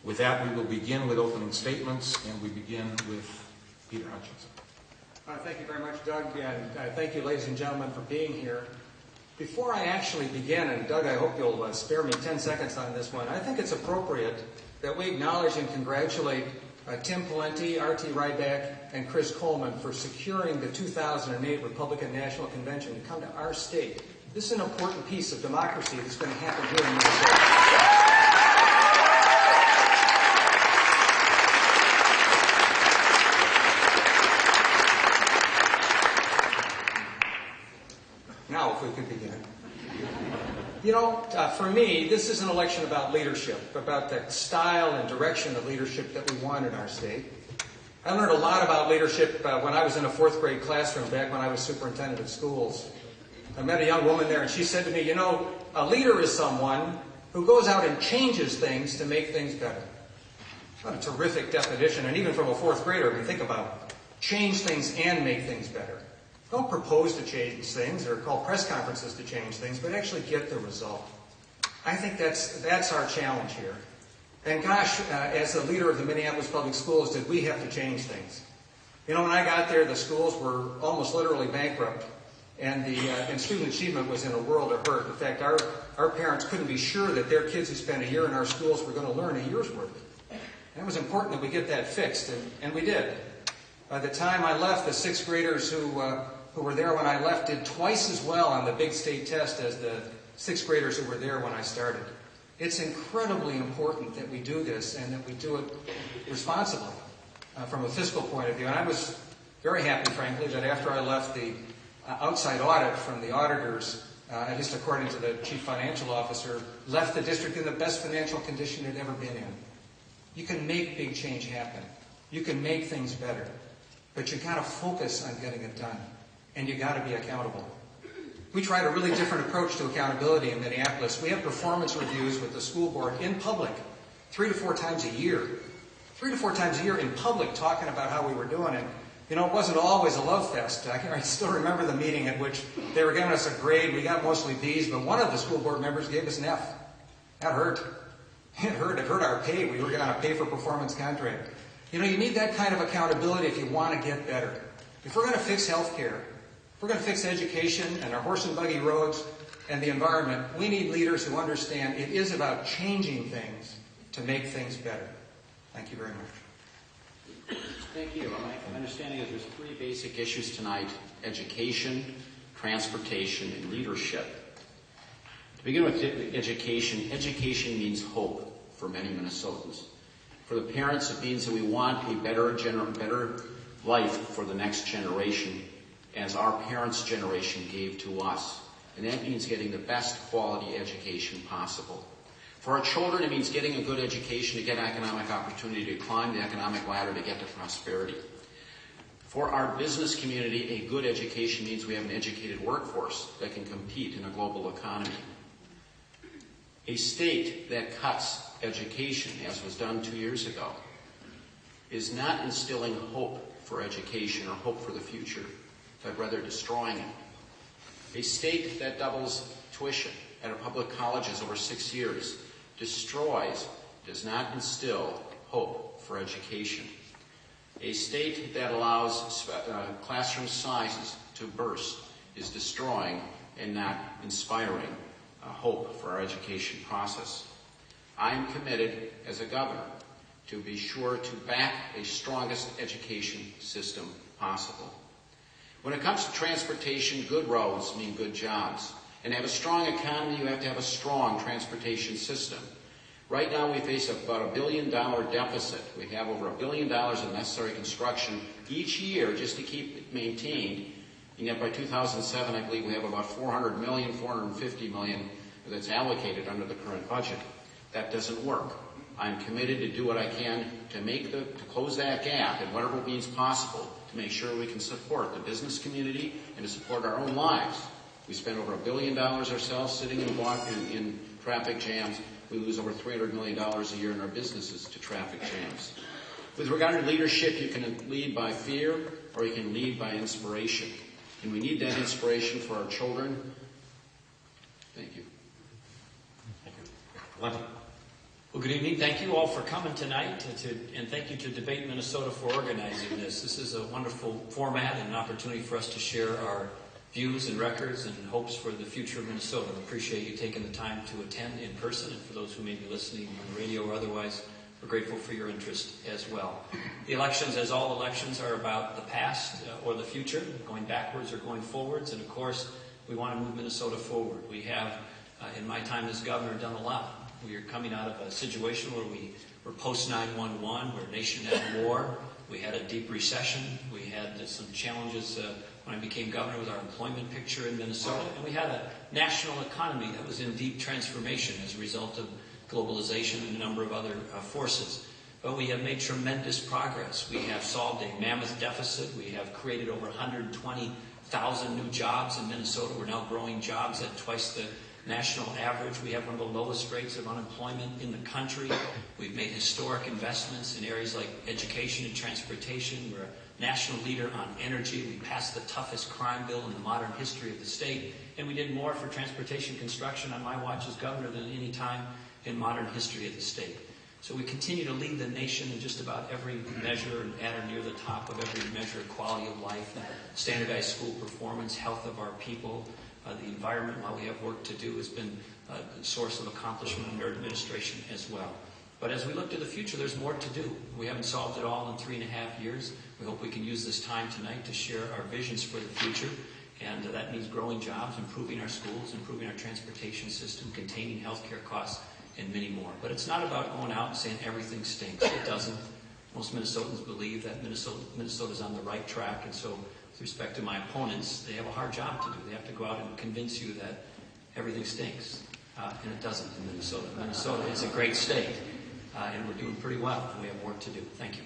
With that, we will begin with opening statements, and we begin with Peter Hutchinson. Thank you very much, Doug, and thank you, ladies and gentlemen, for being here. Before I actually begin, and Doug, I hope you'll spare me 10 seconds on this one, I think it's appropriate that we acknowledge and congratulate Tim Pawlenty, R.T. Ryback, and Chris Coleman for securing the 2008 Republican National Convention to come to our state. This is an important piece of democracy that's going to happen here in Minnesota. Now, if we could begin. You know, for me, this is an election about leadership, about the style and direction of leadership that we want in our state. I learned a lot about leadership when I was in a fourth grade classroom back when I was superintendent of schools. I met a young woman there, and she said to me, you know, a leader is someone who goes out and changes things to make things better. What a terrific definition, and even from a fourth grader, I mean, think about it. Change things and make things better. Don't propose to change things or call press conferences to change things, but actually get the result. I think that's our challenge here. And gosh, as the leader of the Minneapolis Public Schools, did we have to change things. You know, when I got there, the schools were almost literally bankrupt, and student achievement was in a world of hurt. In fact, our parents couldn't be sure that their kids who spent a year in our schools were going to learn a year's worth. And it was important that we get that fixed, and we did. By the time I left, the sixth graders who were there when I left did twice as well on the big state test as the sixth graders who were there when I started. It's incredibly important that we do this and that we do it responsibly from a fiscal point of view. And I was very happy, frankly, that after I left, the outside audit from the auditors, at least according to the chief financial officer, left the district in the best financial condition it had ever been in. You can make big change happen. You can make things better. But you've got to focus on getting it done. And you've got to be accountable. We tried a really different approach to accountability in Minneapolis. We have performance reviews with the school board in public 3 to 4 times a year. 3 to 4 times a year in public talking about how we were doing it. You know, it wasn't always a love fest. I still remember the meeting at which they were giving us a grade. We got mostly B's, but one of the school board members gave us an F. That hurt. It hurt. It hurt our pay. We were on a pay-for-performance contract. You know, you need that kind of accountability if you want to get better. If we're going to fix health care, if we're going to fix education and our horse and buggy roads and the environment, we need leaders who understand it is about changing things to make things better. Thank you very much. Thank you. My understanding is there's 3 basic issues tonight: education, transportation, and leadership. To begin with education, education means hope for many Minnesotans. For the parents, it means that we want a better life for the next generation, as our parents' generation gave to us. And that means getting the best quality education possible. For our children, it means getting a good education to get economic opportunity, to climb the economic ladder, to get to prosperity. For our business community, a good education means we have an educated workforce that can compete in a global economy. A state that cuts education, as was done 2 years ago, is not instilling hope for education or hope for the future, but rather destroying it. A state that doubles tuition at our public colleges over 6 years destroys, does not instill hope for education. A state that allows classroom sizes to burst is destroying and not inspiring hope for our education process. I am committed as a governor to be sure to back a strongest education system possible. When it comes to transportation, good roads mean good jobs. And to have a strong economy, you have to have a strong transportation system. Right now, we face about $1 billion deficit. We have over $1 billion in necessary construction each year just to keep it maintained. And yet by 2007, I believe we have about $400 million, $450 million that's allocated under the current budget. That doesn't work. I'm committed to do what I can to close that gap in whatever means possible to make sure we can support the business community and to support our own lives. We spend over $1 billion ourselves sitting in traffic jams. We lose over $300 million a year in our businesses to traffic jams. With regard to leadership, you can lead by fear or you can lead by inspiration. And we need that inspiration for our children. Thank you. Thank you. Well, good evening. Thank you all for coming tonight, and thank you to Debate Minnesota for organizing this. This is a wonderful format and an opportunity for us to share our views and records and hopes for the future of Minnesota. I appreciate you taking the time to attend in person, and for those who may be listening on the radio or otherwise, we're grateful for your interest as well. The elections, as all elections, are about the past or the future, going backwards or going forwards, and of course, we want to move Minnesota forward. We have, in my time as governor, done a lot. We are coming out of a situation where we were post-9/11, we're a nation at war, we had a deep recession, we had some challenges when I became governor with our employment picture in Minnesota, and we had a national economy that was in deep transformation as a result of globalization and a number of other forces. But we have made tremendous progress. We have solved a mammoth deficit. We have created over 120,000 new jobs in Minnesota. We're now growing jobs at twice the national average. We have one of the lowest rates of unemployment in the country. We've made historic investments in areas like education and transportation. We're a national leader on energy. We passed the toughest crime bill in the modern history of the state. And we did more for transportation construction on my watch as governor than any time in modern history of the state. So we continue to lead the nation in just about every measure and at or near the top of every measure of quality of life, standardized school performance, health of our people. The environment, while we have work to do, has been a source of accomplishment under administration as well. But as we look to the future, there's more to do. We haven't solved it all in 3.5 years. We hope we can use this time tonight to share our visions for the future. And that means growing jobs, improving our schools, improving our transportation system, containing healthcare costs, and many more. But it's not about going out and saying everything stinks. It doesn't. Most Minnesotans believe that Minnesota's on the right track, and so with respect to my opponents, they have a hard job to do. They have to go out and convince you that everything stinks, and it doesn't in Minnesota. Minnesota is a great state, and we're doing pretty well, and we have work to do. Thank you.